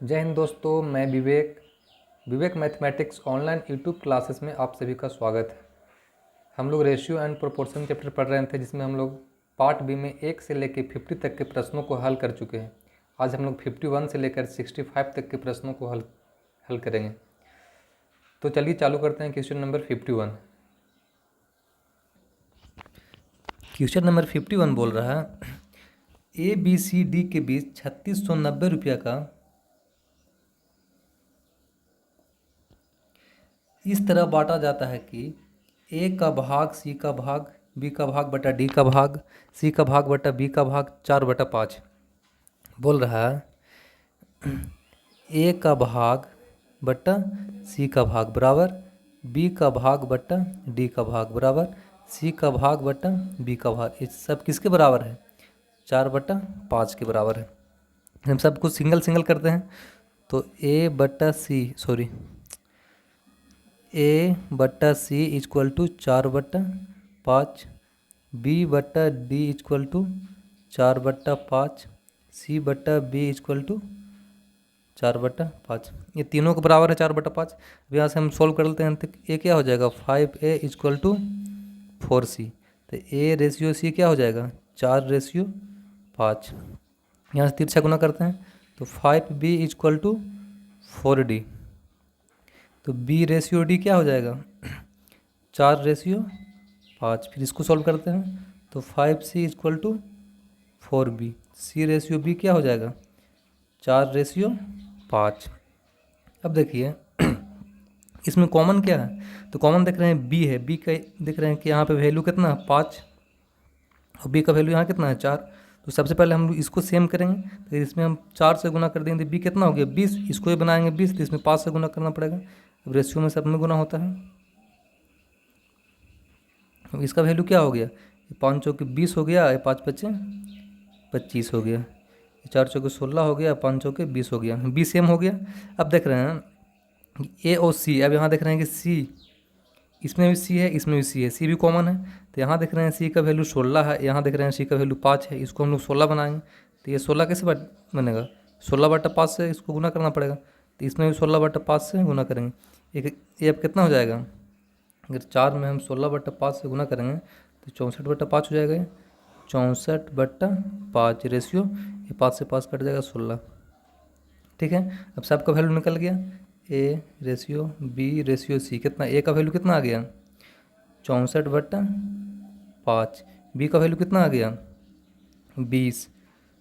जय हिंद दोस्तों, मैं विवेक मैथमेटिक्स ऑनलाइन यूट्यूब क्लासेस में आप सभी का स्वागत है। हम लोग रेशियो एंड प्रोपोर्शन चैप्टर पढ़ रहे थे, जिसमें हम लोग पार्ट बी में 1 से लेकर 50 तक के प्रश्नों को हल कर चुके हैं। आज हम लोग 51 से लेकर 65 तक के प्रश्नों को हल करेंगे। तो चलिए चालू करते हैं क्वेश्चन नंबर 51। क्वेश्चन नंबर 51 बोल रहा है ABCD के बीच 3690 रुपया का इस तरह बांटा जाता है कि A का भाग C का भाग B का भाग बटा D का भाग C का भाग बटा B का भाग 4/5। बोल रहा है A का भाग बटा C का भाग बराबर B का भाग बटा D का भाग बराबर C का भाग बटा B का भाग। ये सब किसके बराबर है? 4/5 के बराबर है। हम सब कुछ सिंगल सिंगल करते हैं तो A बटा C इक्वल टू 4/5, B बटा D इक्वल टू 4/5, C बटा B इक्वल टू 4/5। ये तीनों के बराबर है 4/5। अब यहाँ से हम सोल्व कर लेते हैं तो A क्या हो जाएगा 5A इक्वल टू 4C। तो A रेशियो C क्या हो जाएगा 4/5। यहाँ से तिरछा गुना करते हैं तो 5B इक्वल टू 4D। तो B रेशियो D क्या हो जाएगा 4/5। फिर इसको सॉल्व करते हैं तो 5C equal to 4B। C ratio B क्या हो जाएगा 4/5। अब देखिए इसमें कॉमन क्या है, तो कॉमन देख रहे हैं B है। B का देख रहे हैं कि यहाँ पे वैल्यू कितना है 5 और B का वैल्यू यहाँ कितना है 4। तो सबसे पहले हम इसको सेम करेंगे। तो इसमें हम 4 से गुना कर देंगे तो B कितना हो गया 20। इसको भी बनाएंगे 20 तो इसमें 5 से गुना करना पड़ेगा। अब रेशियो में सब में गुना होता है। अब इसका वैल्यू क्या हो गया 5 चौके 20 हो गया, 5 पच्चे 25 हो गया, 4 चौके 16 हो गया, 5 चौके 20 हो गया। B सेम हो गया। अब देख रहे हैं A और C। अब यहाँ देख रहे हैं कि C इसमें भी C है, इसमें भी C है, C भी कॉमन है। तो यहाँ देख रहे हैं C का वैल्यू 16 है, यहाँ देख रहे हैं C का वैल्यू 5 है। इसको हम लोग 16 बनाएंगे तो ये 16 कैसे बनेगा 16/5 से इसको गुना करना पड़ेगा। तो इसमें भी 16/5 से गुना करेंगे। ये अब कितना हो जाएगा, अगर 4 में हम 16/5 से गुना करेंगे तो 64/5 हो जाएगा। 64/5 रेशियो, ये 5 से 5 कट जाएगा 16। ठीक है, अब सबका वैल्यू निकल गया। A ratio B ratio C कितना, A का वैल्यू कितना आ गया 64/5, B का वैल्यू कितना आ गया 20,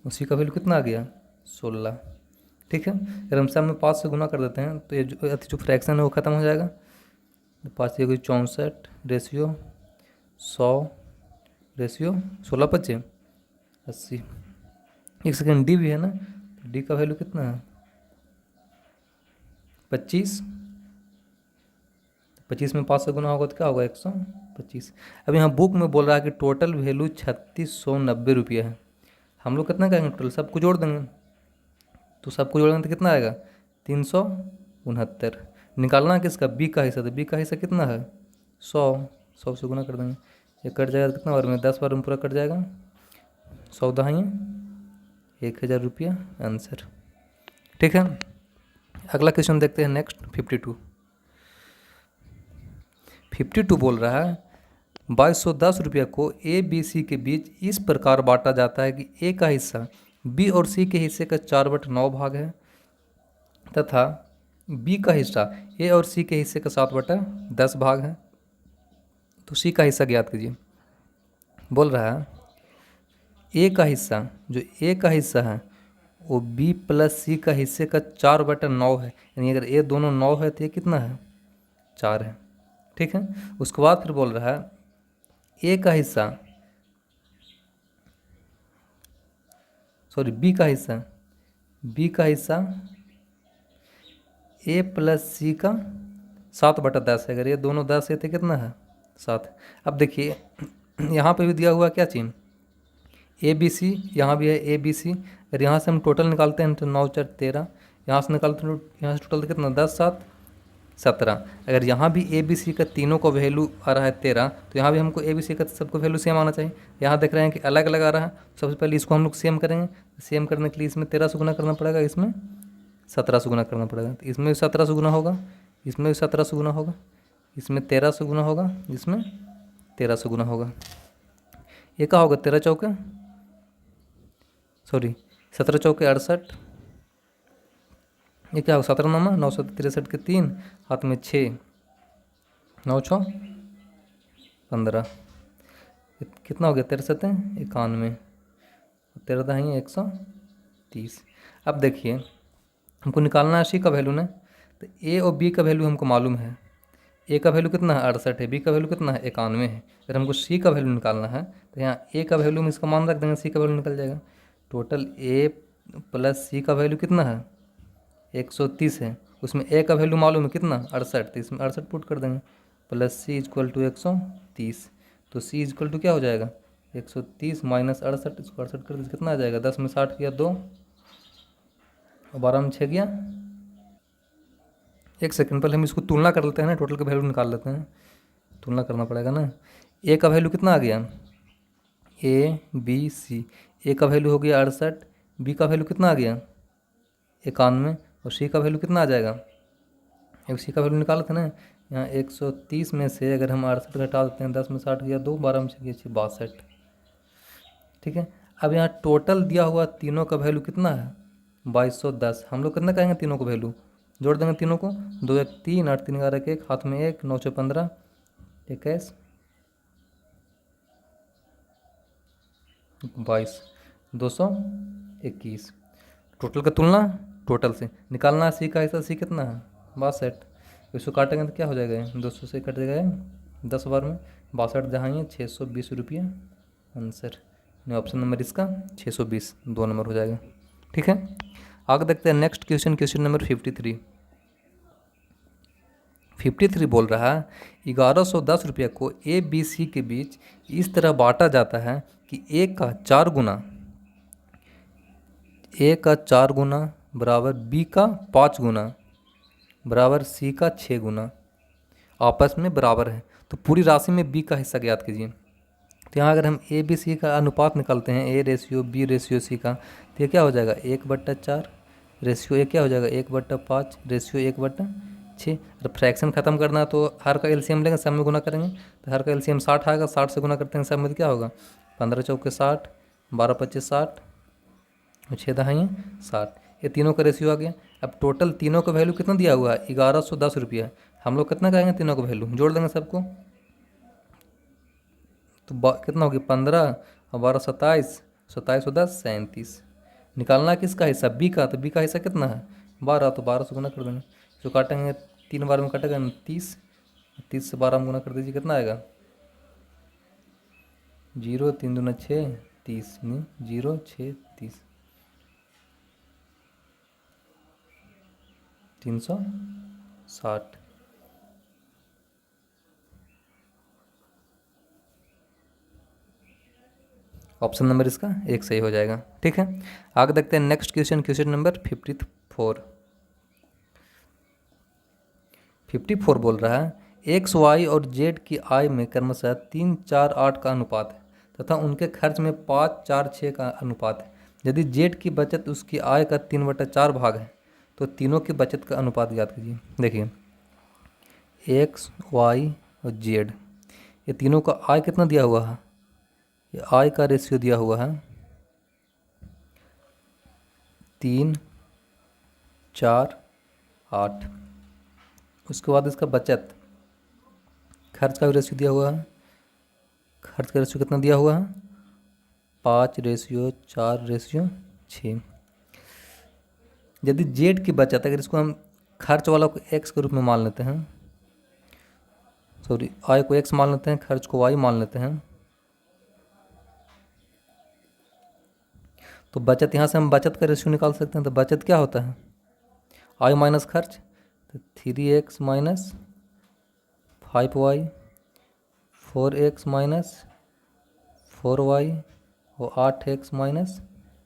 C का वैल्यू कितना आ गया 16। ठीक है, अगर हम सब में 5 से गुना कर देते हैं तो ये जो फ्रैक्शन है वो ख़त्म हो जाएगा। 5 ये 64 रेशियो 100 रेशियो 16/5 80। एक सेकेंड D भी है ना, तो D का वैल्यू कितना है 25। 25 में 5 से गुना होगा तो क्या होगा 125। अब यहाँ बुक में बोल रहा है कि टोटल वैल्यू 3690 रुपया है। हम लोग कितना करेंगे टोटल सबको जोड़ देंगे, तो सबको जोड़ेंगे तो कितना आएगा 369। निकालना है किसका B का हिस्सा। तो B का हिस्सा कितना है 100 से गुना कर देंगे, ये कट जाएगा तो कितना बार में 10 बार में पूरा कट जाएगा। 100 दहाई 1000 रुपया आंसर। ठीक है, अगला क्वेश्चन देखते हैं नेक्स्ट 52 बोल रहा है 2210 रुपया को ABC के बीच इस प्रकार बांटा जाता है कि A का हिस्सा B और C के हिस्से का 4/9 भाग है तथा B का हिस्सा A और C के हिस्से का 7/10 भाग है। तो C का हिस्सा ज्ञात कीजिए। बोल रहा है A का हिस्सा, जो A का हिस्सा है वो B प्लस C का हिस्से का 4/9 है। यानी अगर A दोनों 9 है तो ये कितना है 4 है। ठीक है, उसके बाद फिर बोल रहा है A का हिस्सा B का हिस्सा A प्लस C का 7/10 है। अगर ये दोनों 10 है तो कितना है 7। अब देखिए यहाँ पे भी दिया हुआ क्या चीज़ ABC, यहाँ भी है ABC। अगर यहाँ से हम टोटल निकालते हैं तो 9 4 13, यहाँ से निकालते हैं यहाँ से टोटल कितना 10 7 17। अगर यहाँ भी ABC का तीनों का वैल्यू आ रहा है 13, तो यहाँ भी हमको ABC का सबको वैल्यू सेम आना चाहिए। यहाँ देख रहे हैं कि अलग अलग आ रहा है, सबसे पहले इसको हम लोग सेम करेंगे। सेम करने के लिए इसमें 13 से गुना करना पड़ेगा, इसमें 17 से गुना करना पड़ेगा। तो इसमें भी 17 से गुना होगा, इसमें भी 17 से गुना होगा, इसमें 13 से गुना होगा, इसमें 13 से गुना होगा। ये क्या होगा, 13 चौके सॉरी 17 चौके 68, ये क्या होगा 17 नामा 963 के 3, हाथ में 6, 9 6 15, कितना हो गया 63 91, 13 दहाई 130। अब देखिए हमको निकालना है सी का वैल्यू ना, तो ए और बी का वैल्यू हमको मालूम है। ए का वैल्यू कितना है 68 है, बी का वैल्यू कितना है 91 है। अगर हमको सी का वैल्यू निकालना है तो यहाँ ए का वैल्यू में इसका मान रख देंगे, सी का वैल्यू निकल जाएगा। टोटल ए प्लस सी का वैल्यू कितना है 130 है, उसमें ए का वैल्यू मालूम है कितना 68, तो इसमें 68 पुट कर देंगे, प्लस सी इजक्वल टू 130। तो सी इजक्वल टू क्या हो जाएगा 130 माइनस 68, इसको 68 कर दीजिए कितना आ जाएगा, 10 में 60 गया 2 और 12 में 6 गया। एक सेकंड पहले हम इसको तुलना कर लेते हैं ना, टोटल का वैल्यू निकाल लेते हैं, तुलना करना पड़ेगा ना। ए का वैल्यू कितना आ गया ए बी सी, ए का वैल्यू हो गया 68, बी का वैल्यू कितना आ गया 91 और सी का वैल्यू कितना आ जाएगा, एक सी का वैल्यू निकाला था ना। यहाँ 130 में से अगर हम 68 घटा देते हैं, 10 में 60 गया 2, 12 में 6 गया 62। ठीक है, अब यहाँ टोटल दिया हुआ तीनों का वैल्यू कितना है 2210। हम लोग कितना कहेंगे तीनों को वैल्यू, जोड़ देंगे तीनों को, 2 1 3 8 3 11 1, हाथ में 1, 9 6 15 21 22 221। टोटल का तुलना टोटल से निकालना है, सी का हिस्सा सी कितना है 62, इसको काटेंगे तो क्या हो जाएगा 200 से कट जाएगा 10 बार में 62 जहाँ है 620 रुपये आंसर। ऑप्शन नंबर इसका 620 2 नंबर हो जाएगा। ठीक है, आगे देखते हैं नेक्स्ट क्वेश्चन, क्वेश्चन नंबर 53 बोल रहा है 1110 रुपये को ए बी सी के बीच इस तरह बांटा जाता है कि ए का 4 गुना बराबर बी का 5 गुना बराबर सी का 6 गुना आपस में बराबर है। तो पूरी राशि में बी का हिस्सा ज्ञात कीजिए। तो यहाँ अगर हम ए बी सी का अनुपात निकालते हैं, A ratio B ratio C का, तो ये क्या हो जाएगा 1/4 रेशियो, ये क्या हो जाएगा 1/5 रेशियो 1/6। अगर फ्रैक्शन खत्म करना है तो हर का एलसीएम लेंगे, सब में गुना करेंगे, तो हर का एलसीएम 60 आएगा, 60 से गुना करते हैं सब में, तो क्या होगा 15 चौके 60, 12 25 60 और 6 दहाई 60, ये तीनों का रेशियो आ गया। अब टोटल तीनों का वैल्यू कितना दिया हुआ है 1110 रुपया, हम लोग कितना कहेंगे तीनों का वैल्यू, जोड़ देंगे सबको, तो कितना हो गया 15 और 12 27, 27 और 10 37। निकालना है किसका हिस्सा बी का, तो बी का हिस्सा कितना है 12, तो 12 से गुना कर देंगे, जो काटेंगे 3 बार में कटेगा 30, 30 से 12 में गुना कर दीजिए कितना आएगा 0 3 दूना 6 30 नहीं 0 6 30 360। ऑप्शन नंबर इसका 1 सही हो जाएगा। ठीक है, आगे देखते हैं नेक्स्ट क्वेश्चन, क्वेश्चन नंबर 54 बोल रहा है एक्स वाई और जेड की आय में क्रमशः 3 4 8 का अनुपात है तथा उनके खर्च में 5 4 6 का अनुपात है। यदि जेड की बचत उसकी आय का 3/4 भाग है तो तीनों की बचत का अनुपात याद कीजिए। देखिए एक्स वाई और जेड, ये तीनों का आय कितना दिया हुआ है, ये आय का रेशियो दिया हुआ है 3 4 8। उसके बाद इसका बचत, खर्च का भी रेशियो दिया हुआ है, खर्च का रेशियो कितना दिया हुआ है 5:4:6। यदि जेड की बचत, अगर इसको हम खर्च वाला को एक्स के रूप में मान लेते हैं, सॉरी आय को एक्स मान लेते हैं, खर्च को वाई मान लेते हैं, तो बचत यहाँ से हम बचत का रेशियो निकाल सकते हैं। तो बचत क्या होता है आय माइनस खर्च, तो 3x minus 5y 4x minus 4y और 8x माइनस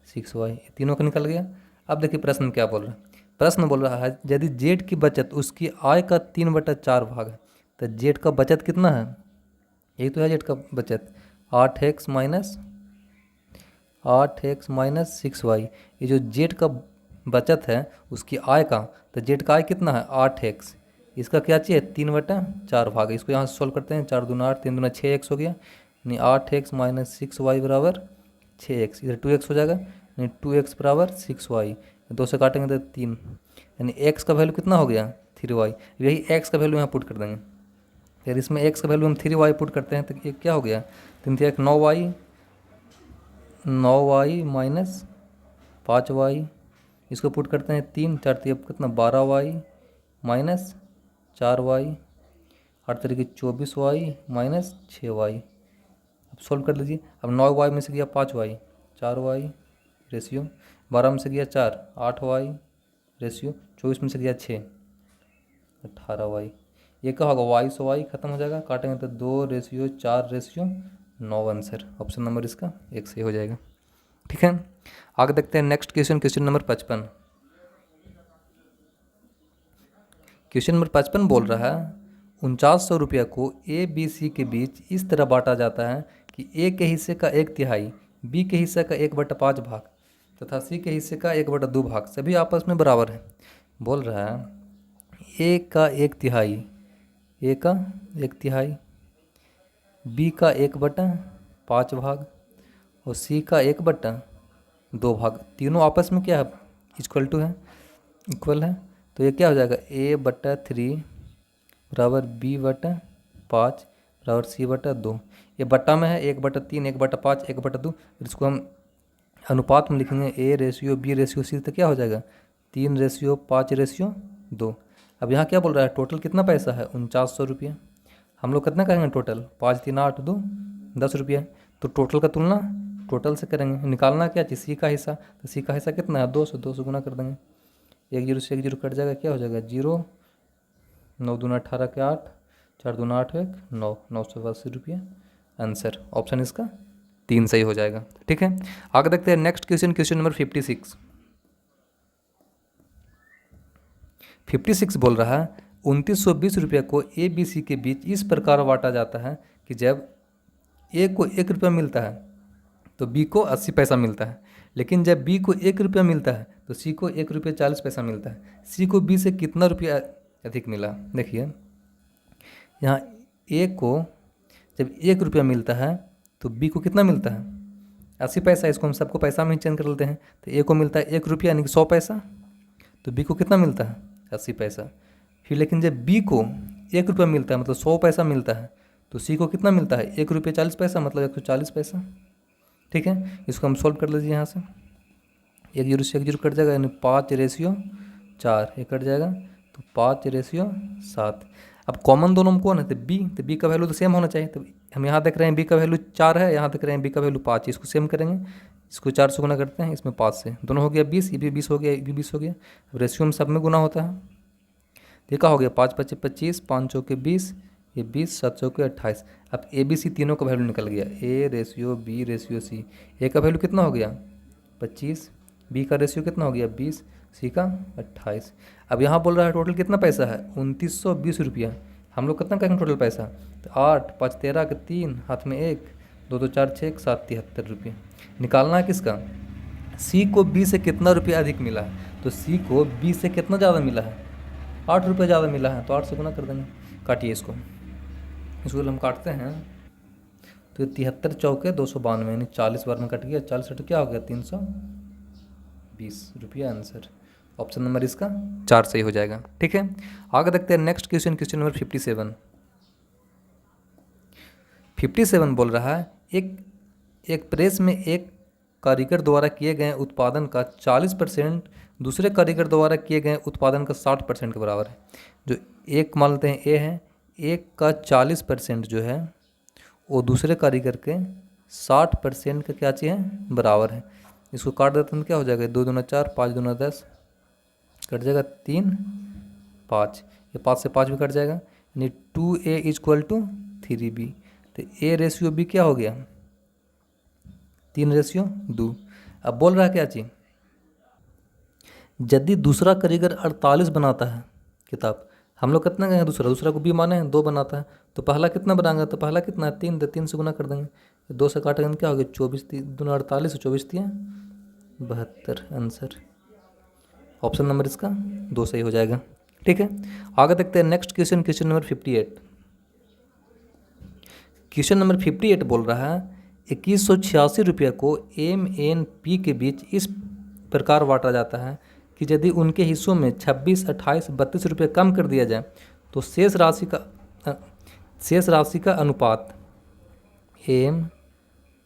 6y, तीनों का निकल गया। अब देखिए प्रश्न क्या बोल रहा है, प्रश्न बोल रहा है यदि जेड की बचत उसकी आय का 3/4 भाग है, तो जेड का बचत कितना है, यही तो है जेड का बचत 8x माइनस 6y। ये जो जेड का बचत है उसकी आय का, तो जेड का आय कितना है 8x, इसका क्या चाहिए 3/4 भाग है। इसको यहाँ से सॉल्व करते हैं, 4 दूना 8, 3 दूना 6x हो गया, यानी 8x माइनस 6y बराबर 6x, इधर 2x हो जाएगा, यानी 2x बराबर 6y, 2 से काटेंगे तो 3, यानी x का वैल्यू कितना हो गया 3y। यही x का वैल्यू यहाँ पुट कर देंगे, फिर इसमें x का वैल्यू हम 3y पुट करते हैं तो ये क्या हो गया 3 3 9y माइनस 5y, इसको पुट करते हैं 3 4 3 कितना 12y माइनस 4y, 8 तरीके 24y माइनस 6y। अब सोल्व कर लीजिए। अब 9y में से गया 5y, 4y रेशियो, 12 में से गया 4, 8y रेशियो, 24 में से गया 6, 18y। ये क्या होगा y से y खत्म हो जाएगा, काटेंगे तो 2:4:9 आंसर। ऑप्शन नंबर इसका 1 सही हो जाएगा। ठीक है, आगे देखते हैं next question, question number 55। Question number 55 बोल रहा है 4900 रुपया को ए बी सी के बीच इस तरह बांटा जाता है कि ए के हिस्से का 1/3, बी के हिस्से का 1/5 भाग तथा सी के हिस्से का 1/2 भाग सभी आपस में बराबर है। बोल रहा है ए का 1/3, ए का 1/3, बी का 1/5 भाग और सी का 1/2 भाग, तीनों आपस में क्या है इक्वल है। तो ये क्या हो जाएगा a/3 बराबर b/5 बराबर c/2। ये बट्टा में है 1/3, 1/5, 1/2, इसको हम अनुपात में लिखेंगे a:b:c, तो क्या हो जाएगा 3:5:2। अब यहाँ क्या बोल रहा है टोटल कितना पैसा है 4900 रुपया। हम लोग कितना करेंगे टोटल 5 3 8 2 10 रुपया, तो टोटल का तुलना टोटल से करेंगे। निकालना क्या चाहिए सी का हिस्सा, तो सी का हिस्सा कितना है 200 गुना कर देंगे, 1 0 से 1 0 कट जाएगा, क्या हो जाएगा 0, 9 दूना 18 के 8, 4 दूना 8 1 9, 980 रुपया आंसर। ऑप्शन इसका 3 सही हो जाएगा। ठीक है, आगे देखते हैं नेक्स्ट क्वेश्चन, क्वेश्चन नंबर 56। 56 बोल रहा है 2920 रुपया को ए बी सी के बीच इस प्रकार बांटा जाता है कि जब ए को 1 रुपया मिलता है तो बी को 80 पैसा मिलता है, लेकिन जब बी को 1 रुपया मिलता है तो सी को 1 रुपया 40 पैसा मिलता है। सी को बी से कितना रुपया अधिक मिला, देखिए यहाँ ए को जब 1 रुपया मिलता है तो बी को कितना मिलता है 80 पैसा, इसको हम सबको पैसा में चेंज कर लेते हैं। तो ए को मिलता है 1 रुपया यानी कि 100 पैसा, तो बी को कितना मिलता है 80 पैसा। फिर लेकिन जब बी को 1 रुपया मिलता है मतलब 100 पैसा मिलता है, तो सी को कितना मिलता है 1 रुपया 40 पैसा मतलब 140 पैसा। ठीक है, इसको हम सॉल्व कर लीजिए। यहाँ से 1 0 से 1 0 कट जाएगा, यानी 5:4 ये कट जाएगा, तो 5:7। अब कॉमन दोनों में कौन है तो बी का वैल्यू तो सेम होना चाहिए। तो हम यहाँ देख रहे हैं बी का वैल्यू 4 है, यहाँ देख रहे हैं बी का वैल्यू 5, इसको सेम करेंगे, इसको 4 से गुना करते हैं, इसमें 5 से, दोनों हो गया 20, ये भी 20 हो गया, ये भी 20 हो गया। अब रेशियो में सब में गुना होता है, ये क्या हो गया 5 5 25, 5 चौके 20, ये 20, 7 चौके 28। अब ए बी सी तीनों का वैल्यू निकल गया, A ratio B ratio C. A का वैल्यू कितना हो गया 25, बी का रेशियो कितना हो गया 20, सी का 28। अब यहाँ बोल रहा है टोटल कितना पैसा है 2920 रुपया। हम लोग कितना करेंगे टोटल पैसा, तो 8 5 13 के 3 हाथ में 1, 2 2 4 6 7 73 रुपये। निकालना है किसका, सी को बी से कितना रुपया अधिक मिला है। तो सी को बी से कितना ज़्यादा मिला है 8 रुपये ज़्यादा मिला है, तो 8 से गुना कर देंगे। काटिए इसको हम काटते हैं, तो 73 चौके 292 यानी 40 बार में कट गया, 40 तो क्या हो गया 320 रुपया आंसर। ऑप्शन नंबर इसका 4 सही हो जाएगा। ठीक है, आगे देखते हैं नेक्स्ट क्वेश्चन, क्वेश्चन नंबर 57। 57 बोल रहा है एक प्रेस में एक कारीगर द्वारा किए गए उत्पादन का 40% दूसरे कारीगर द्वारा किए गए उत्पादन का 60% के बराबर है। जो एक मान लेते हैं ए है, एक का 40% जो है वो दूसरे कारीगर के 60% का क्या चाहिए बराबर है। इसको काट देते हैं तो क्या हो जाएगा 2 दूना 4, 5 दूना 10, कट जाएगा 3 5, ये 5 से 5 भी कट जाएगा, यानी 2a = 3b। तो a रेशियो b क्या हो गया 3:2। अब बोल रहा है क्या चीज़, यदि दूसरा कारीगर 48 बनाता है किताब, हम लोग कितना गए दूसरा को बी माने हैं 2 बनाता है, तो पहला कितना बनाएंगे, तो पहला कितना है 3, तो 3 से गुना कर देंगे, 2 से काटेंगे क्या हो गया 24, 3 दूना 48, 24 3 72 आंसर। ऑप्शन नंबर इसका 2 सही हो जाएगा। ठीक है, आगे देखते हैं next question, question number 58। Question number 58 बोल रहा है 2186 रुपये को एम एन पी के बीच इस प्रकार बांटा जाता है कि यदि उनके हिस्सों में 26, 28, 32 रुपये कम कर दिया जाए तो शेष राशि का अनुपात एम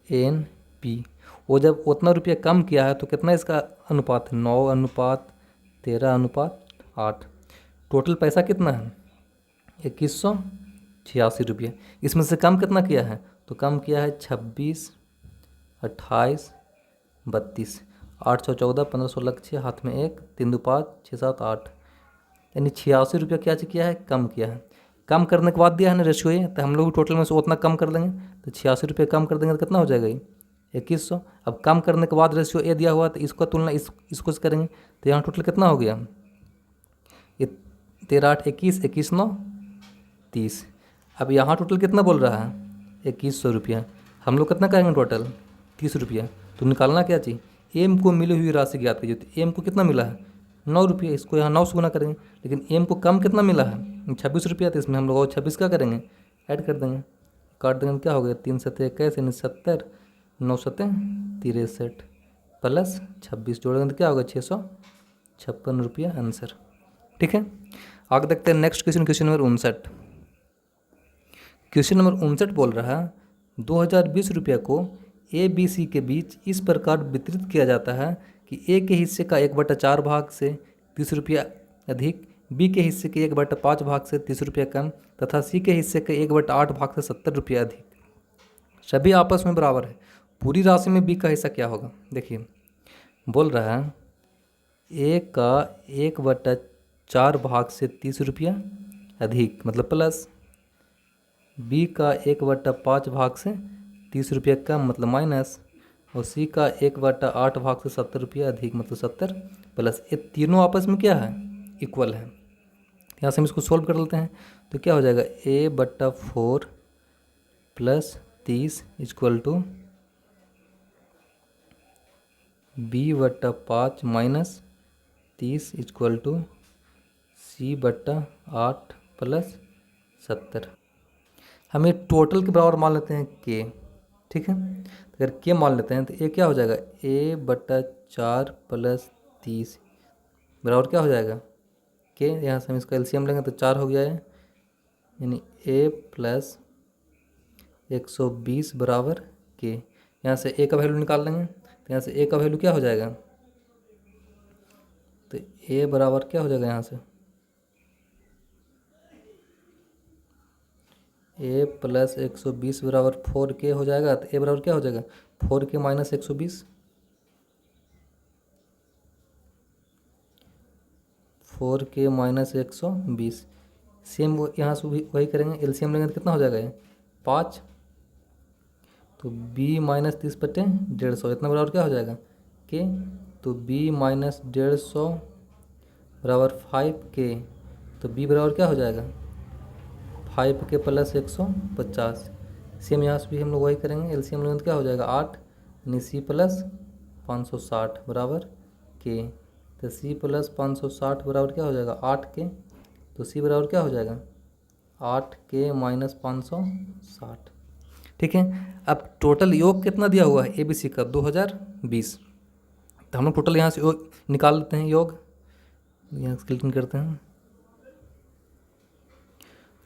एन पी, वो जब उतना रुपया कम किया है तो कितना इसका अनुपात है, 9:13:8। टोटल पैसा कितना है 2186 रुपये। इसमें से कम कितना किया है, तो कम किया है 26, 28, 32, 8 6 14, 15 16 6, हाथ में 1, 3 2 5 6 7 8, यानी 86 रुपया क्या किया है, कम किया है। कम करने के बाद दिया है ना रेशियो ये, तो हम लोग टोटल में से उतना कम कर देंगे, तो 86 रुपये कम कर देंगे तो कितना हो जाएगा ये 2100। अब कम करने के बाद रेशियो ए दिया हुआ तो इसका तुलना इसको से करेंगे, तो यहाँ टोटल कितना हो गया, ये 13 8 21, 21 9 30। अब यहाँ टोटल कितना बोल रहा है 2100 रुपया, हम लोग कितना करेंगे टोटल 30 रुपया। तो निकालना क्या चाहिए, एम को मिली हुई राशि ज्ञात कीजिए। तो एम को कितना मिला है 9 रुपये, इसको यहाँ 9 से गुना करेंगे, लेकिन एम को कम कितना मिला है 26 रुपया, तो इसमें हम लोग और 26 क्या करेंगे ऐड कर देंगे, काट देंगे, क्या हो गया 3 7 21 यानी 70, 9 7 63 प्लस 26 जोड़ेंगे तो क्या होगा 656 रुपया आंसर। ठीक है, आगे देखते हैं next question, question number 59। Question number 59 बोल रहा है 2020 रुपये को ए बी सी के बीच इस प्रकार वितरित किया जाता है कि ए के हिस्से का 1/4 भाग से 30 रुपया अधिक, बी के हिस्से के 1/5 भाग से 30 रुपया कम तथा सी के हिस्से के 1/8 भाग से 70 रुपया अधिक। सभी आपस में बराबर है, पूरी राशि में बी का हिस्सा क्या होगा। देखिए बोल रहा है ए का 1/4 भाग से 30 रुपया अधिक मतलब प्लस, बी का 1/5 भाग से 30 रुपया कम मतलब माइनस, और सी का 1/8 भाग से 70 रुपया अधिक मतलब 70 प्लस। ये तीनों आपस में क्या है इक्वल है। यहाँ से हम इसको सोल्व कर लेते हैं, तो क्या हो जाएगा a/4 plus 30 equal to b/5 minus 30 equal to c/8 plus 70। हम ये टोटल के बराबर मान लेते हैं के, ठीक है। तो अगर के मान लेते हैं तो ये क्या हो जाएगा a/4 प्लस 30 बराबर क्या हो जाएगा के, यहाँ से हम इसका एलसीएम लेंगे तो 4 हो गया है, यानी a प्लस 120 बराबर के। यहाँ से a का वैल्यू निकाल लेंगे तो यहाँ से a का वैल्यू क्या हो जाएगा, तो a बराबर क्या हो जाएगा, यहाँ से a प्लस 120 बराबर 4k हो जाएगा। तो a बराबर क्या हो जाएगा 4k minus 120, 4k minus 120। Same यहाँ से भी वही करेंगे, एलसीएम लेंगे तो कितना हो जाएगा ये 5, तो b माइनस 30/150 इतना बराबर क्या हो जाएगा के, तो b माइनस 150 बराबर 5k, तो b बराबर क्या हो जाएगा 5k प्लस 150। सेम यहाँ से भी हम लोग वही करेंगे, एलसीएम लेंगे तो क्या हो जाएगा 8, यानी c प्लस 560 बराबर के। तो c प्लस 560 बराबर क्या हो जाएगा 8k, तो c बराबर क्या हो जाएगा 8k माइनस 560। ठीक है, अब टोटल योग कितना दिया हुआ है ए बी सी का 2020, तो हम लोग टोटल यहाँ से योग निकाल लेते हैं, योग यहाँ से क्लिक करते हैं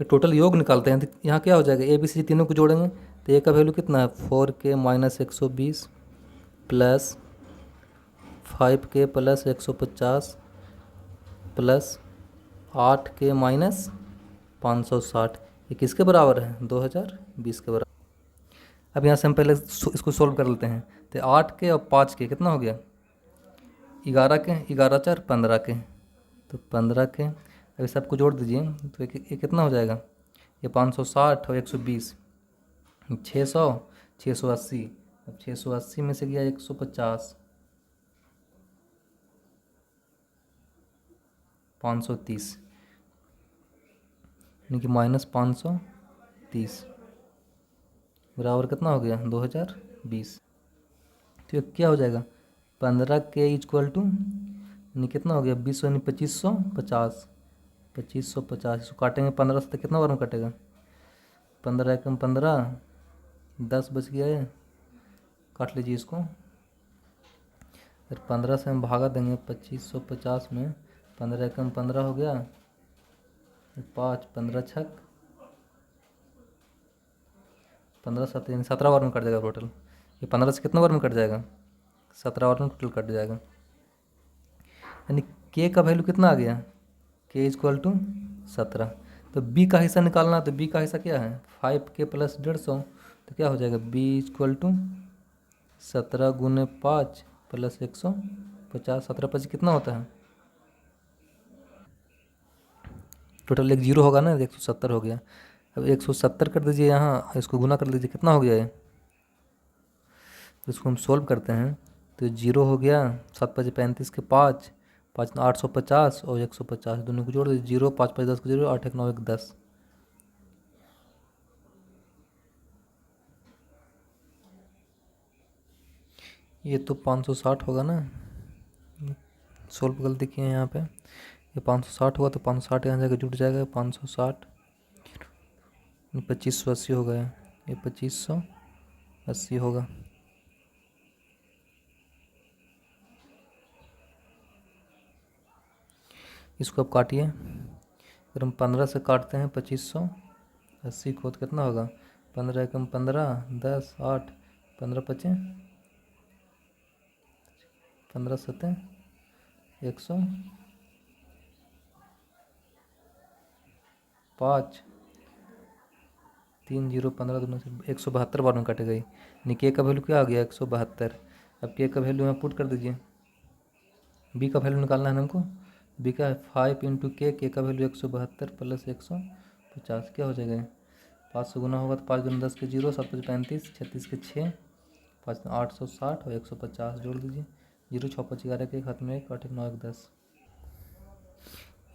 तो टोटल योग निकालते हैं। तो यहाँ क्या हो जाएगा ए बी सी तीनों को जोड़ेंगे तो ए का वैल्यू कितना है 4k minus 120 plus 5k plus 150 plus 8k minus 560, ये किसके बराबर है 2020 के बराबर। अब यहाँ से हम पहले इसको सोल्व कर लेते हैं, तो 8k और 5k कितना हो गया 11k, 11 4 15k, तो 15k। अब सबको जोड़ दीजिए तो ये कितना हो जाएगा, ये 560 और 120 600 680। अब 680 में से गया 150 530, यानी कि माइनस 530 बराबर कितना हो गया 2020। तो ये क्या हो जाएगा 15k इक्वल टू यानी कितना हो गया 20 यानी 2550, 2550 इसको काटेंगे 15 से तो कितना बार में कटेगा, 15 एकम 15, 10 बच गया है, काट लीजिए इसको। फिर 15 से हम भागा देंगे 2550 में, 15 एकम 15 हो गया, 5 15 छक 15 7 यानी 17 बार में कट जाएगा टोटल। ये 15 से कितना बार में कट जाएगा, 17 बार में टोटल कट जाएगा। यानी के का वैल्यू कितना आ गया, के इक्वल टू 17। तो बी का हिस्सा निकालना, तो बी का हिस्सा क्या है 5k प्लस 150, तो क्या हो जाएगा बी इक्वल टू 17 गुने 5 प्लस 150, 17 5 कितना होता है, टोटल एक जीरो होगा ना, 170 हो गया। अब 170 कर दीजिए यहाँ, इसको गुना कर लीजिए, कितना हो गया ये, तो इसको हम सोल्व करते हैं तो जीरो हो गया, 7 5 35 के 5, 5 850 और 150 दोनों को जोड़ दीजिए, जीरो 5 5 10 को जीरो, 8 1 9 1 10। ये तो 560 होगा ना, सोल्व गलती किए हैं यहाँ पे, ये 560 हुआ तो 560 यहाँ जाकर जुट जाएगा, 560 2580 हो गया, ये 2580 होगा। इसको अब काटिए, अगर हम 15 से काटते हैं 2580 को तो कितना होगा, 15 एकम 15, 10 8 15 25 15 7 105 3 0 15 दोनों से 172 बार में कट गई, यानी के का वैल्यू क्या आ गया 172। अब के का वैल्यू यहाँ पुट कर दीजिए, बी का वैल्यू निकालना है ना हमको, बी का 5 इंटू के का वैल्यू 172 प्लस 150 क्या हो जाएगा, 5 से गुना होगा तो 5 दूनी 10 के जीरो, 7 5 35 36 के 6, 5 860 और 150 जोड़ दीजिए, जीरो 6 5 11 के हाथ में 1 8 1 9 1 10,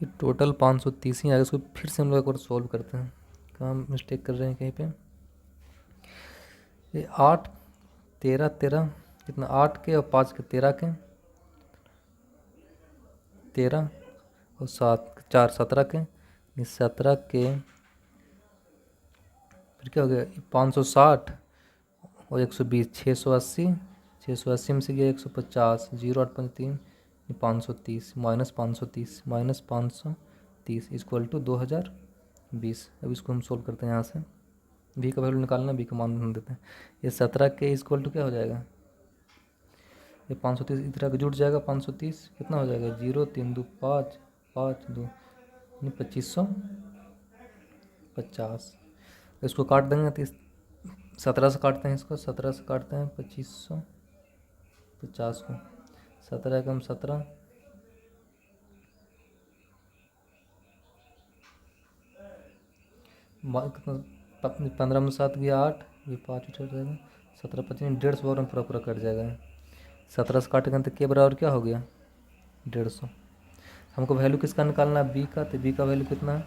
ये टोटल 530 ही आएगा। इसको फिर से हम लोग एक बार सॉल्व करते हैं, कहाँ मिस्टेक कर रहे हैं कहीं पे। ये 8 13 13 कितना, 8 के और 5 के 13 के, 13 और 7 4 17 के, 17 के फिर क्या हो गया 560 और 120 680, 680 में से गया 150, zero 8 5 3 530 minus 530 minus 530 equal to 2020। अब इसको हम सोल्व करते हैं, यहाँ से बी का वैल्यू निकालना, बी का मान हम देते हैं, ये 17 के इक्वल टू क्या हो जाएगा, ये 530 इधर का जुट जाएगा, 530 कितना हो जाएगा, जीरो 3 2 5 5 2 यानी 2550। इसको काट देंगे तो 17 से काटते हैं, इसको 17 से काटते हैं 2550 को, 17 एकम 17, 15 में 7 गया 8, ये 5 उठा जाएगा, 17 25 150 बार में पूरा पूरा कट जाएगा। 17 से काटेंगे तो के बराबर क्या हो गया 150। हमको वैल्यू किसका निकालना है, बी का, तो बी का वैल्यू कितना है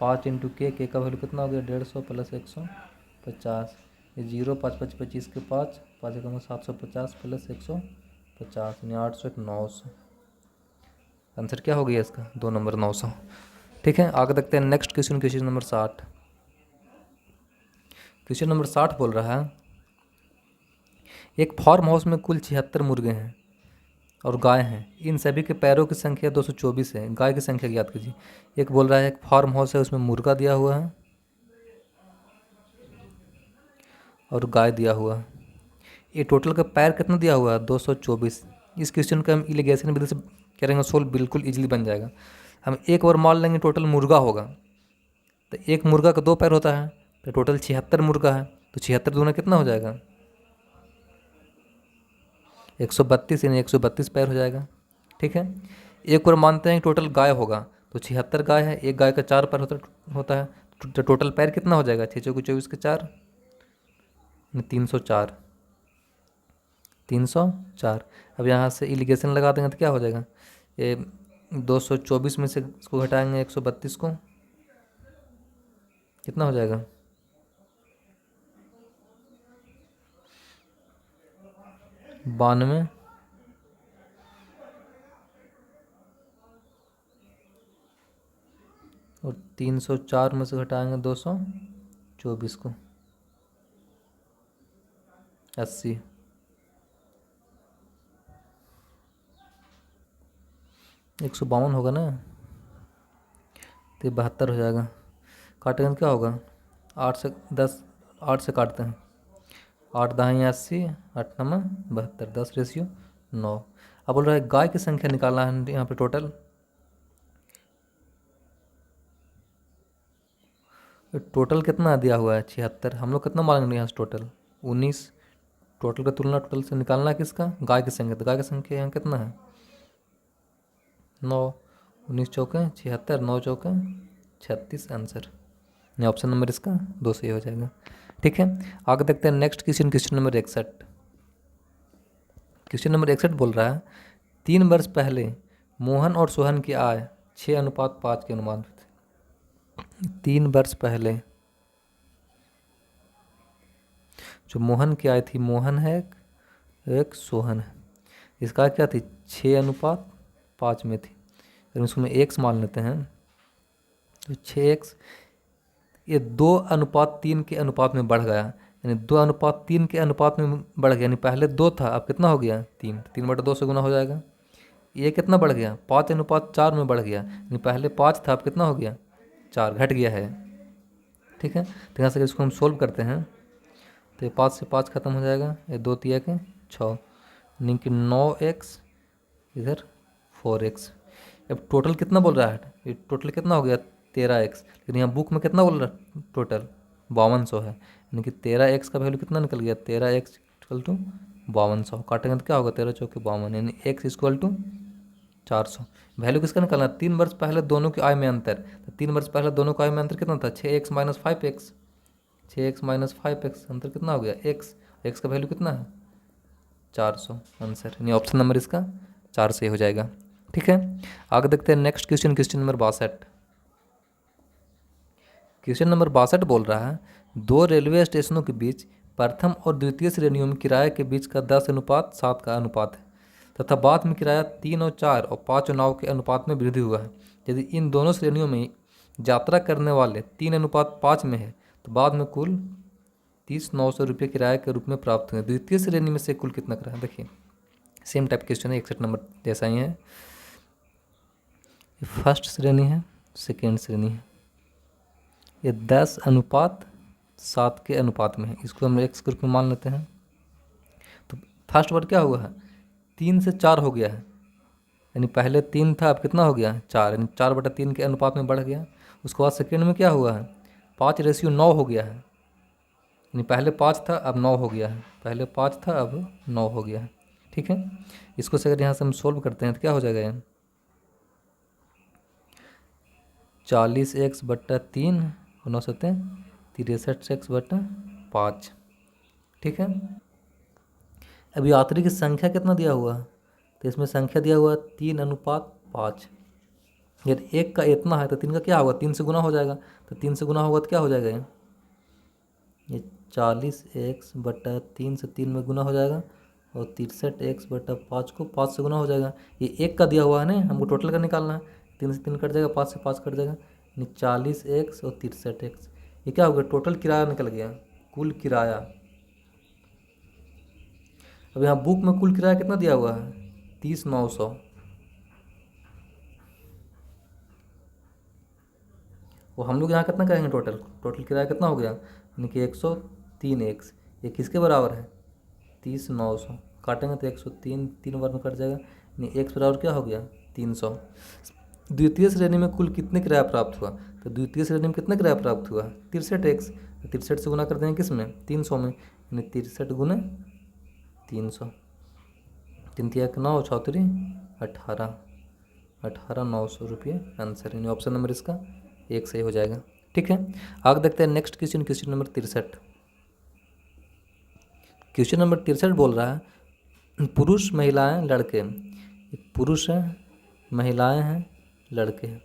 5 इंटू के का वैल्यू कितना हो गया 150 प्लस 150, ये जीरो 5 5 25 के 5 5 एकम 750 प्लस 150 यानी 800 1 900, आंसर क्या हो गया इसका 2 नंबर 900। ठीक है, आगे देखते हैं next question, question number 60। Question number 60 बोल रहा है, एक फार्म हाउस में कुल 76 मुर्गे हैं और गाय हैं, इन सभी के पैरों की संख्या 224 है, गाय की संख्या ज्ञात कीजिए। एक बोल रहा है एक फार्म हाउस है, उसमें मुर्गा दिया हुआ है और गाय दिया हुआ है, ये टोटल का पैर कितना दिया हुआ है 224। इस क्वेश्चन का हम इलिगेशन विधि से करेंगे सोल्व, बिल्कुल इजीली बन जाएगा। हम एक बार मान लेंगे टोटल मुर्गा होगा, तो एक मुर्गा का 2 पैर होता है, तो टोटल 76 मुर्गा है, तो 76 दूना कितना हो जाएगा 132 यानी 132 पैर हो जाएगा। ठीक है, एक बार मानते हैं टोटल गाय होगा, तो 76 गाय है, एक गाय का 4 पैर होता है, तो टोटल पैर कितना हो जाएगा 6 चौके 24 के 4 304, 304। अब यहाँ से इलिगेशन लगा देंगे तो क्या हो जाएगा, ये 224 में से इसको घटाएंगे 132 को, कितना हो जाएगा 92 और 304 में से घटाएंगे 224 को, 80, 152 होगा ना, तो 72 हो जाएगा। काटेंगे तो क्या होगा, 8 से 10, 8 से काटते हैं, 8 दाएँ 80, 8 नम 72, 10:9। अब बोल रहा है गाय की संख्या निकालना है यहाँ पे टोटल। टोटल कितना दिया हुआ है 76, हम लोग कितना मांगेंगे यहाँ से टोटल 19। टोटल का तुलना टोटल से निकालना है किसका, गाय की संख्या। तो गाय की संख्या यहाँ कितना है 9, 19 चौके 76, 9 चौके 36 आंसर। ये ऑप्शन नंबर इसका 2 सही हो जाएगा। ठीक है, आगे देखते हैं next question, question number 61। Question number 61 बोल रहा है 3 वर्ष पहले मोहन और सोहन की आय 6:5 के अनुमान में थी। 3 वर्ष पहले जो मोहन की आय थी, मोहन है एक सोहन है, इसका क्या थी 6:5 में थी। अगर इसको एक्स मान लेते हैं तो 6x ये 2:3 के अनुपात में बढ़ गया, यानी 2:3 के अनुपात में बढ़ गया, यानी पहले 2 था, अब कितना हो गया 3, 3/2 से गुना हो जाएगा। ये कितना बढ़ गया 5:4 में बढ़ गया, यानी पहले 5 था, अब कितना हो गया 4, घट गया है। ठीक है, तो यहाँ से इसको हम सोल्व करते हैं तो 5 से 5 खत्म हो जाएगा, ये 2 3 के 6, यानी कि 9x इधर 4x। अब टोटल कितना बोल रहा है, ये टोटल कितना हो गया 13x, लेकिन यहाँ बुक में कितना बोल रहा है टोटल 5200 है, यानी कि 13x का वैल्यू कितना निकल गया 13x इक्वल टू 5200। काटेंगे तो क्या होगा 13 चौके 52, यानी x इक्वल टू 400। वैल्यू किसका निकालना, 3 वर्ष पहले दोनों की आय में अंतर, तो 3 वर्ष पहले दोनों का आय में अंतर कितना था 6x minus 5x, 6x minus 5x अंतर कितना हो गया x का वैल्यू कितना है 400 आंसर, यानी ऑप्शन नंबर इसका 4 से हो जाएगा। ठीक है, आगे देखते हैं next question, question number 62। Question number 62 बोल रहा है 2 रेलवे स्टेशनों के बीच प्रथम और द्वितीय श्रेणियों में किराए के बीच का 10:7 का अनुपात है, तथा बाद में किराया 3 और 4 और 5 और 9 के अनुपात में वृद्धि हुआ है। यदि इन दोनों श्रेणियों में यात्रा करने वाले 3:5 में है तो बाद में कुल 30,900 रुपये किराए के रूप में प्राप्त हुए। द्वितीय श्रेणी में से कुल कितना किराया, देखिए सेम टाइप क्वेश्चन है, 61 नंबर जैसा ही है। फर्स्ट श्रेणी है, सेकेंड श्रेणी है, ये 10:7 के अनुपात में है, इसको हम एक्स ग्रुप में मान लेते हैं। तो फर्स्ट वर्ड क्या हुआ है 3 से 4 हो गया है, यानी पहले 3 था अब कितना हो गया 4, यानी 4/3 के अनुपात में बढ़ गया। उसके बाद सेकेंड में क्या हुआ है 5:9 हो गया है, यानी पहले 5 था अब 9 हो गया है, पहले 5 था अब 9 हो गया है। ठीक है, इसको से अगर यहाँ से हम सोल्व करते हैं तो क्या हो जाएगा ये 40x/3 और 9 सत्ते 63x/5। ठीक है, अभी आखिरी की संख्या कितना दिया हुआ है, तो इसमें संख्या दिया हुआ 3:5। यदि 1 का इतना है तो 3 का क्या होगा 3 से गुना हो जाएगा, तो 3 से गुना होगा तो क्या हो जाएगा ये 40x/3 से 3 में गुना हो जाएगा, और 63x/5 को 5 से गुना हो जाएगा। ये 1 का दिया हुआ है ना, हमको टोटल का निकालना है, 3 से 3 कट जाएगा, 5 से 5 कट जाएगा, यानी 40x और 63x। ये क्या हो गया टोटल किराया निकल गया, कुल किराया। अब यहाँ बुक में कुल किराया कितना दिया हुआ है 30,900, और हम लोग यहाँ कितना करेंगे टोटल किराया कितना हो गया, यानी कि 103x। ये किसके बराबर है 30,900, काटेंगे तो 103 3 बार में कट जाएगा, यानी x बराबर क्या हो गया 300। द्वितीय श्रेणी में कुल कितने किराया प्राप्त हुआ, तो द्वितीय श्रेणी में कितना किराया प्राप्त हुआ 63x, 63 से गुना कर देंगे किस में 300 में, यानी 63 गुने 300, 3 तिया 9 चौतरी 18,900 रुपये आंसर, यानी ऑप्शन नंबर इसका 1 सही हो जाएगा। ठीक है, आगे देखते हैं next question, question number 63। Question number 63 बोल रहा है पुरुष महिलाएं लड़के, पुरुष हैं महिलाएं हैं लड़के हैं,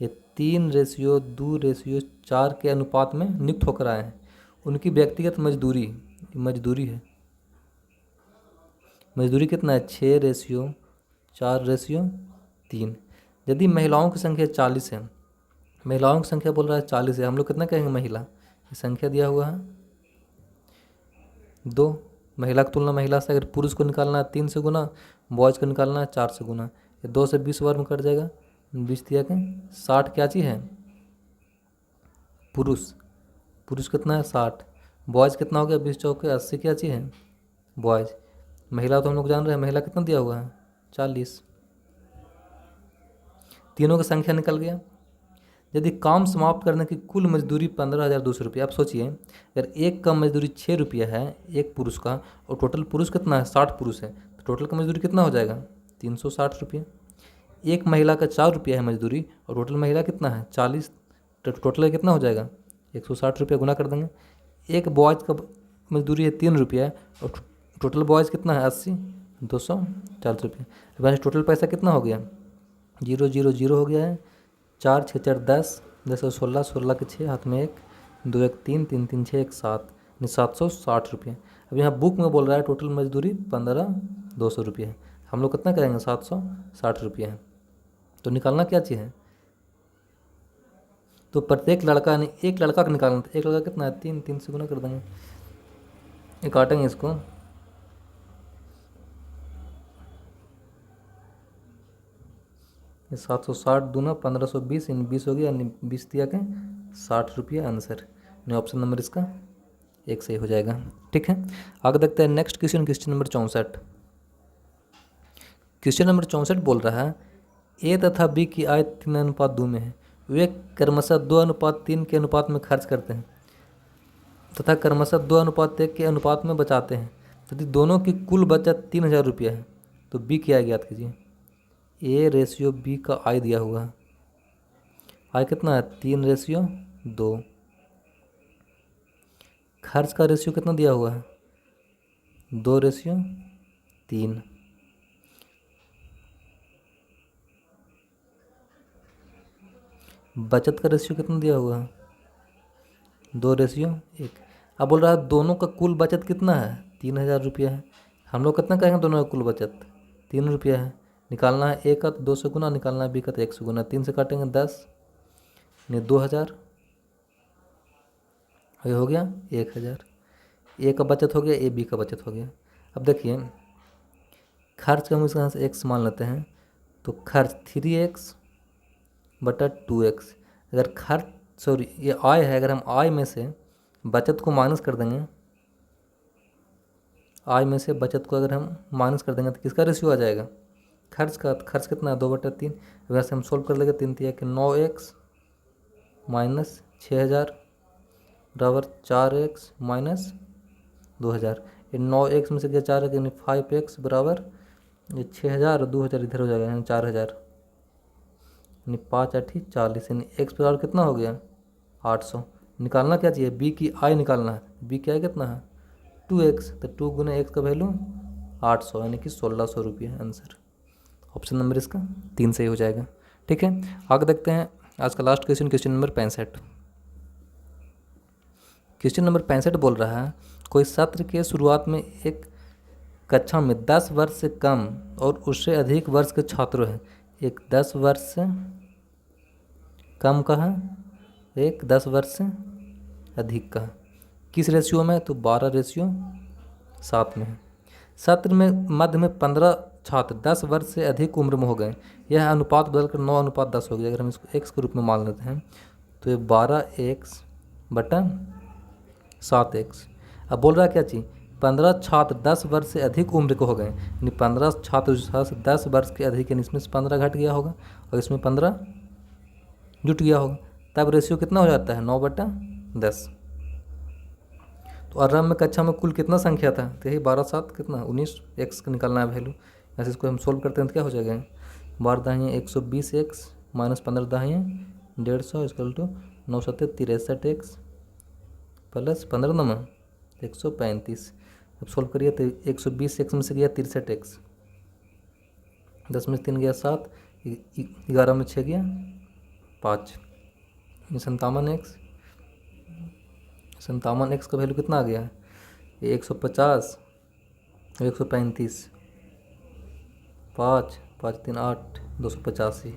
ये 3:2:4 के अनुपात में नियुक्त होकर आए हैं। उनकी व्यक्तिगत मजदूरी है, मजदूरी कितना है 6:4:3। यदि महिलाओं की संख्या 40 है महिलाओं की संख्या बोल रहा है 40 है, हम लोग कितना कहेंगे महिला, ये संख्या दिया हुआ है 2। महिला की तुलना महिला से अगर पुरुष को निकालना है 3 से गुना, बॉयज़ को निकालना है 4 से गुना, ये 2 से 20 बार में कट जाएगा, 20 दिया के 60 क्या चीज़ है पुरुष, पुरुष कितना है 60, बॉयज़ कितना हो गया 20 चौके 80 क्या चीज़ है बॉयज़, महिला तो हम लोग जान रहे हैं महिला कितना दिया हुआ है 40, तीनों की संख्या निकल गया। यदि काम समाप्त करने की कुल मजदूरी 15,200 रुपये, आप सोचिए अगर एक का मजदूरी 6 रुपया है एक पुरुष का, और टोटल पुरुष कितना है 60 पुरुष है, तो टोटल का मजदूरी कितना हो जाएगा 360 रुपये। एक महिला का 4 रुपया है मजदूरी, और टोटल महिला कितना है 40, तो टोटल कितना हो जाएगा 160 रुपया, गुना कर देंगे। एक बॉयज़ का मजदूरी है 3 रुपया, और टोटल बॉयज़ कितना है 80, 240 रुपये। वैसे टोटल पैसा कितना हो गया 0 0 0 हो गया है, 4 6 4 10, 10 और 16, 16 के 6 हाथ में 1, 2 1 3, 3 3 6 1 7, 760 रुपये। अब यहाँ बुक में बोल रहा है टोटल मजदूरी 15,200 रुपये है, हम लोग कितना करेंगे 760 रुपये है, तो निकालना क्या चाहिए, तो प्रत्येक लड़का ने एक लड़का का निकालना था, एक लड़का कितना है 3, 3 से गुना कर देंगे, ये काटेंगे इसको, ये 760 दूना 1520, इन 20 हो गया, 20 दिया के 60 रुपये आंसर, ऑप्शन नंबर इसका 1 सही हो जाएगा। ठीक है, आगे देखते हैं next question, question number 64। Question number 64 बोल रहा है ए तथा बी की आय 3:2 में है, वे क्रमशः 2:3 के अनुपात में खर्च करते हैं तथा क्रमशः 2:1 के अनुपात में बचाते हैं, यदि दोनों की कुल बचत 3,000 रुपया है तो बी की आय ज्ञात कीजिए। ए रेशियो बी का आय दिया हुआ है, आय कितना है 3:2, खर्च का रेशियो कितना दिया हुआ है 2:3, बचत का रेशियो कितना दिया हुआ है 2:1। अब बोल रहा है दोनों का कुल बचत कितना है 3,000 रुपया है, हम लोग कितना कहेंगे दोनों का कुल बचत 3 रुपया है, निकालना है ए का तो 2 से गुना, निकालना है बी का तो 1 से गुना, 3 से काटेंगे 10, नहीं 2,000, ये हो गया 1,000, ए का बचत हो गया, ए बी का बचत हो गया। अब देखिए खर्च का हम इसका से एक्स मान लेते हैं, तो खर्च 3x बटा 2x, अगर खर्च सॉरी ये आय है, अगर हम आय में से बचत को माइनस कर देंगे, आय में से बचत को अगर हम माइनस कर देंगे तो किसका रेशियो आ जाएगा खर्च का, खर्च कितना है 2/3, वैसे हम सोल्व कर लेंगे 3 तिया कि 9x माइनस 6,000 बराबर 4x माइनस 2,000, ये 9x में से गया 4 यानी 5x बराबर ये 6,000 और 2,000 इधर हो जाएगा यानी 4,000, यानी 5 8 40, यानी x बराबर कितना हो गया 800। निकालना क्या चाहिए b की आय निकालना है, b की आय कितना है 2x, तो 2 गुना x का वैल्यू 800 यानी कि 1,600 रुपये आंसर, ऑप्शन नंबर इसका 3 सही हो जाएगा। ठीक है, आगे देखते हैं आज का last question, question number 65। Question number 65 बोल रहा है कोई सत्र के शुरुआत में एक कक्षा में 10 वर्ष से कम और उससे अधिक वर्ष के छात्रों हैं, एक 10 वर्ष से कम का है, एक 10 वर्ष से अधिक का है, किस रेशियो में, तो 12:7 में है। सत्र में मध्य में 15 छात्र 10 वर्ष से अधिक उम्र में हो गए, यह अनुपात बदलकर 9:10 हो गया। अगर हम इसको x के रूप में मान लेते हैं तो ये 12x बटा 7x। अब बोल रहा है क्या चीज़ 15 छात्र 10 वर्ष से अधिक उम्र के हो गए, यानी 15 छात्र से 10 वर्ष के अधिक, यानी इसमें से 15 घट गया होगा और इसमें 15 जुट गया होगा, तब रेशियो कितना हो जाता है 9/10। तो आरंभ में कक्षा में कुल कितना संख्या था, तो यही 12 7 कितना 19, x का निकालना है वैल्यू, ऐसे इसको हम सोल्व करते हैं तो क्या हो जाएगा 12 दाहिए 120x माइनस 15 दाहिए 150 is equal to 9 7 63x plus 15 number 135। अब सोल्व करिए तो 120x में से गया 63x, 10 में से 3 गया 7, 11 में 6 गया 5, 57x, 57x का वैल्यू कितना आ गया ये 150 और 135, 5 5 3 8 285,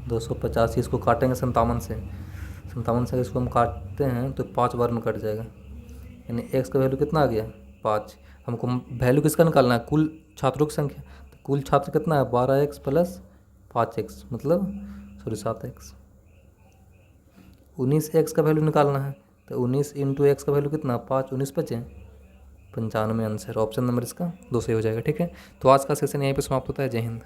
285, इसको काटेंगे 57 से, 57 से इसको हम काटते हैं तो 5 बार में कट जाएगा, यानी x का वैल्यू कितना आ गया 5। हमको वैल्यू किसका निकालना है, कुल छात्रों की संख्या, तो कुल छात्र कितना है 12x प्लस 5x मतलब 7x। 19x का वैल्यू निकालना है, तो 19 इंटू एक्स का वैल्यू कितना 5, 19 बचे 95 आंसर। ऑप्शन नंबर इसका 2 सही हो जाएगा। ठीक है, तो आज का सेशन यहीं पे समाप्त होता है। जय हिंद।